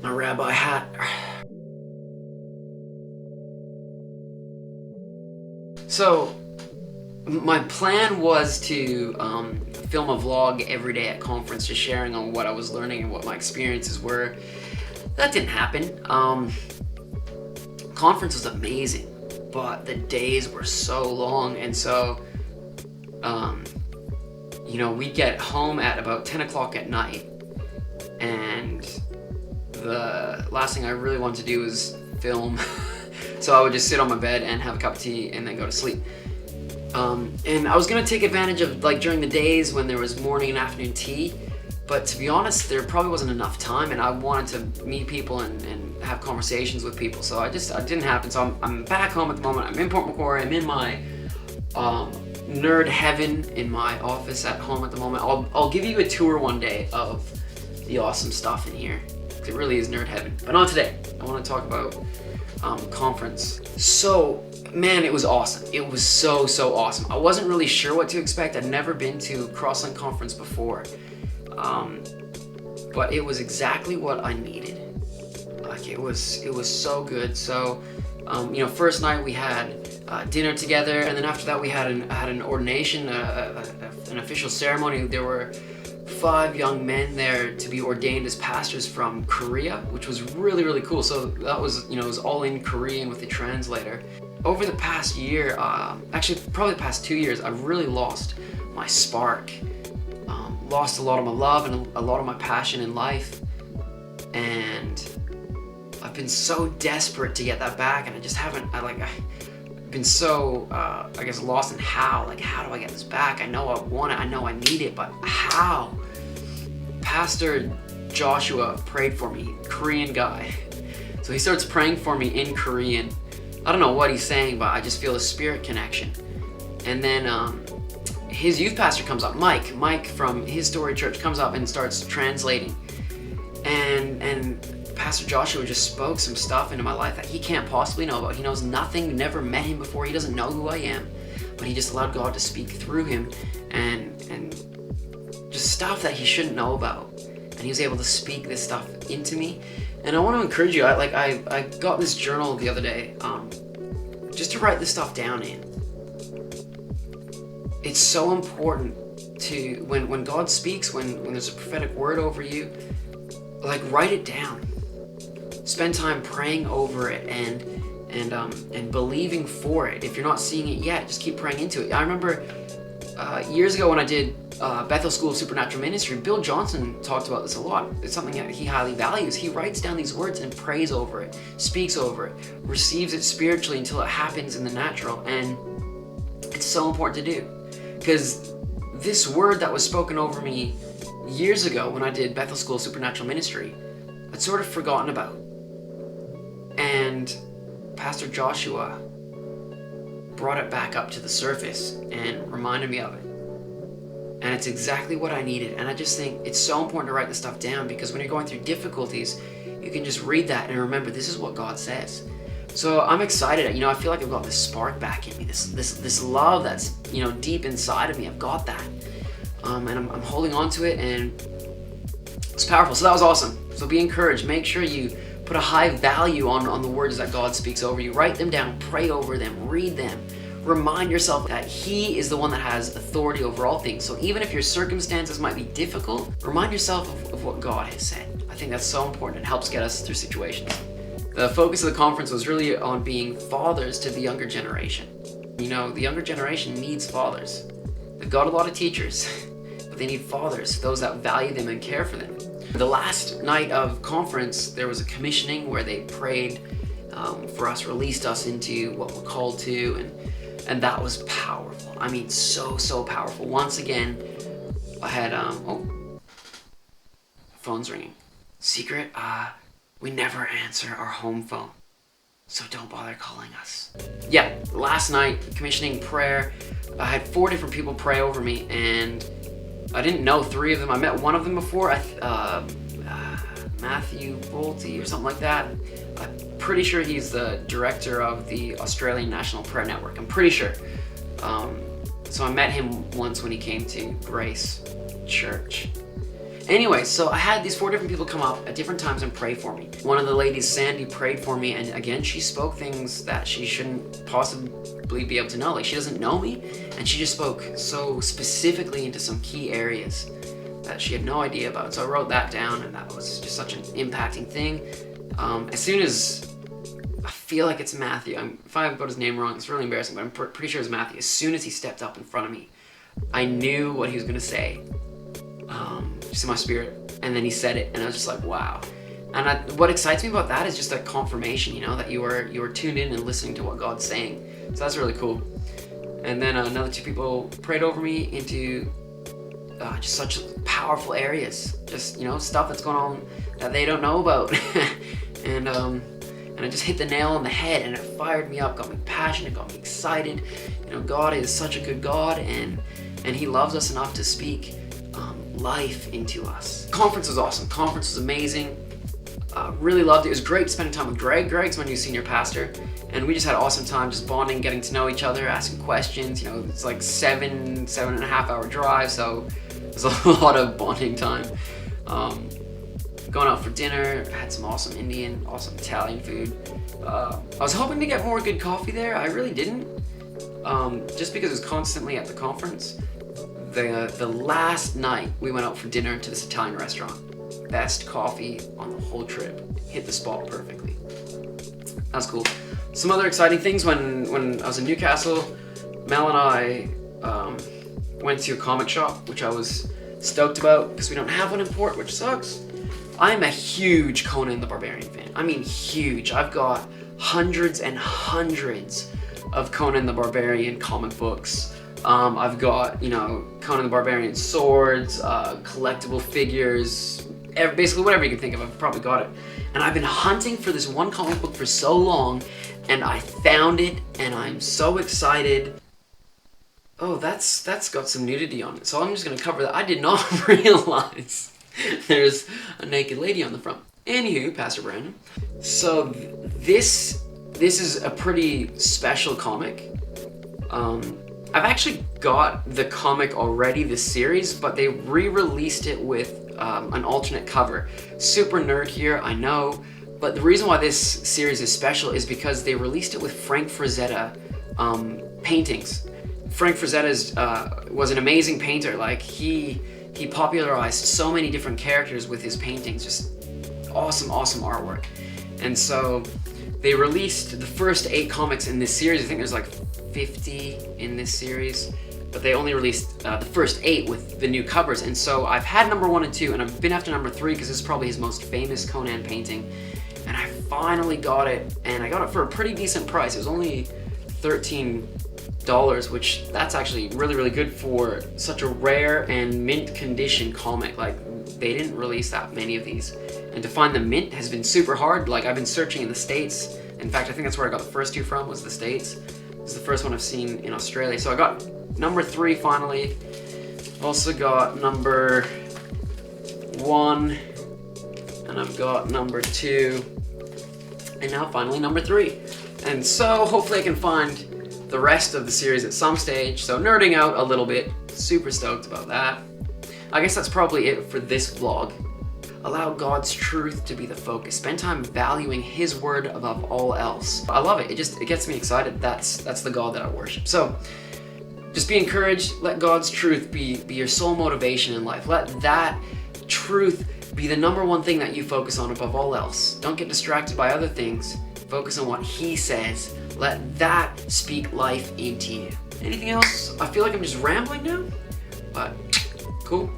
my rabbi hat. So my plan was to film a vlog every day at conference, just sharing on what I was learning and what my experiences were. That didn't happen. Conference was amazing, but the days were so long, and so we'd get home at about 10 o'clock at night, and the last thing I really wanted to do was film. So I would just sit on my bed and have a cup of tea and then go to sleep. And I was gonna take advantage of during the days when there was morning and afternoon tea, but to be honest, there probably wasn't enough time, and I wanted to meet people and have conversations with people. So it didn't happen. So I'm back home at the moment. I'm in Port Macquarie. I'm in my nerd heaven in my office at home at the moment. I'll give you a tour one day of the awesome stuff in here. It really is nerd heaven. But not today. I want to talk about conference. So, man, it was awesome. It was so awesome. I wasn't really sure what to expect. I'd never been to Crosslink Conference before. But it was exactly what I needed. It was so good. So, first night we had dinner together, and then after that we had an ordination, an official ceremony. There were 5 young men there to be ordained as pastors from Korea, which was really cool. So that was, it was all in Korean with the translator. Over the past year, actually probably the past 2 years, I've really lost my spark, lost a lot of my love and a lot of my passion in life, and I've been so desperate to get that back, and I just haven't. I've been so lost in how do I get this back? I know I want it, I know I need it, but how? Pastor Joshua prayed for me, Korean guy. So he starts praying for me in Korean. I don't know what he's saying, but I just feel a spirit connection. And then his youth pastor comes up, Mike from his story church comes up and starts translating. And Pastor Joshua just spoke some stuff into my life that he can't possibly know about. He knows nothing, never met him before, he doesn't know who I am, but he just allowed God to speak through him and just stuff that he shouldn't know about. And he was able to speak this stuff into me. And I want to encourage you, I got this journal the other day, just to write this stuff down in. It's so important to, when God speaks, when there's a prophetic word over you, write it down. Spend time praying over it and believing for it. If you're not seeing it yet, just keep praying into it. I remember years ago when I did Bethel School of Supernatural Ministry, Bill Johnson talked about this a lot. It's something that he highly values. He writes down these words and prays over it, speaks over it, receives it spiritually until it happens in the natural. And it's so important to do, because this word that was spoken over me years ago when I did Bethel School of Supernatural Ministry, I'd sort of forgotten about. And Pastor Joshua brought it back up to the surface and reminded me of it. And it's exactly what I needed. And I just think it's so important to write this stuff down, because when you're going through difficulties, you can just read that and remember this is what God says. So I'm excited. I feel like I've got this spark back in me, this love that's deep inside of me. I've got that, and I'm holding on to it, and it's powerful. So that was awesome. So be encouraged. Make sure you put a high value on the words that God speaks over you. Write them down, pray over them, read them. Remind yourself that He is the one that has authority over all things. So even if your circumstances might be difficult, remind yourself of what God has said. I think that's so important. It helps get us through situations. The focus of the conference was really on being fathers to the younger generation. The younger generation needs fathers. They've got a lot of teachers, but they need fathers, those that value them and care for them. The last night of conference, there was a commissioning where they prayed for us, released us into what we're called to, and that was powerful. I mean, so powerful. Once again, I had, phone's ringing. Secret, we never answer our home phone, so don't bother calling us. Yeah, last night, commissioning prayer, I had 4 different people pray over me, and I didn't know 3 of them. I met one of them before, Matthew Bolte or something like that. I'm pretty sure he's the director of the Australian National Prayer Network. I'm pretty sure. So I met him once when he came to Grace Church. Anyway, so I had these 4 different people come up at different times and pray for me. One of the ladies, Sandy, prayed for me, and again, she spoke things that she shouldn't possibly be able to know. Like, she doesn't know me, and she just spoke so specifically into some key areas that she had no idea about. So I wrote that down, and that was just such an impacting thing. As soon as, I feel like it's Matthew, if I got his name wrong, it's really embarrassing, but I'm pretty sure it's Matthew. As soon as he stepped up in front of me, I knew what he was going to say, just in my spirit. And then he said it, and I was just like, wow. And what excites me about that is just that confirmation, that you are tuned in and listening to what God's saying. So that's really cool. And then another 2 people prayed over me into just such powerful areas, just stuff that's going on that they don't know about. and I just hit the nail on the head, and it fired me up, got me passionate, got me excited. God is such a good God, and He loves us enough to speak life into us. Conference was awesome. Conference was amazing. Really loved it. It was great spending time with Greg. Greg's my new senior pastor, and we just had an awesome time just bonding, getting to know each other, asking questions. It's like 7.5 hour drive, so there's a lot of bonding time. Going out for dinner, had some awesome Indian, awesome Italian food. I was hoping to get more good coffee there. I really didn't, just because it was constantly at the conference. The last night we went out for dinner to this Italian restaurant. Best coffee on the whole trip. Hit the spot perfectly. That's cool. Some other exciting things, when I was in Newcastle, Mel and I went to a comic shop, which I was stoked about because we don't have one in Port, which sucks. I'm a huge Conan the Barbarian fan. I mean, huge. I've got hundreds and hundreds of Conan the Barbarian comic books. I've got, Conan the Barbarian swords, collectible figures, basically whatever you can think of, I've probably got it. And I've been hunting for this one comic book for so long, and I found it, and I'm so excited. Oh, that's got some nudity on it, so I'm just gonna cover that. I did not realize there's a naked lady on the front. Anywho, Pastor Brandon. So this is a pretty special comic. I've actually got the comic already, this series, but they re-released it with an alternate cover. Super nerd here, I know, but the reason why this series is special is because they released it with Frank Frazetta paintings. Frank Frazetta was an amazing painter. Like, he popularized so many different characters with his paintings. Just awesome artwork. And so they released the first 8 comics in this series. I think there's like 50 in this series, but they only released the first 8 with the new covers. And so I've had number 1 and 2, and I've been after number 3 because this is probably his most famous Conan painting. And I finally got it, and I got it for a pretty decent price. It was only $13, which that's actually really good for such a rare and mint condition comic. Like, they didn't release that many of these, and to find the mint has been super hard. Like, I've been searching in the States. In fact, I think that's where I got the first 2 from, was the States. This is the first one I've seen in Australia. So I got number 3 finally. Also got number 1, and I've got number 2, and now finally number 3. And so hopefully I can find the rest of the series at some stage. So nerding out a little bit, super stoked about that. I guess that's probably it for this vlog. Allow God's truth to be the focus. Spend time valuing His word above all else. I love it. It gets me excited. That's the God that I worship. So just be encouraged. Let God's truth be your sole motivation in life. Let that truth be the number 1 thing that you focus on above all else. Don't get distracted by other things. Focus on what He says. Let that speak life into you. Anything else? I feel like I'm just rambling now, but cool.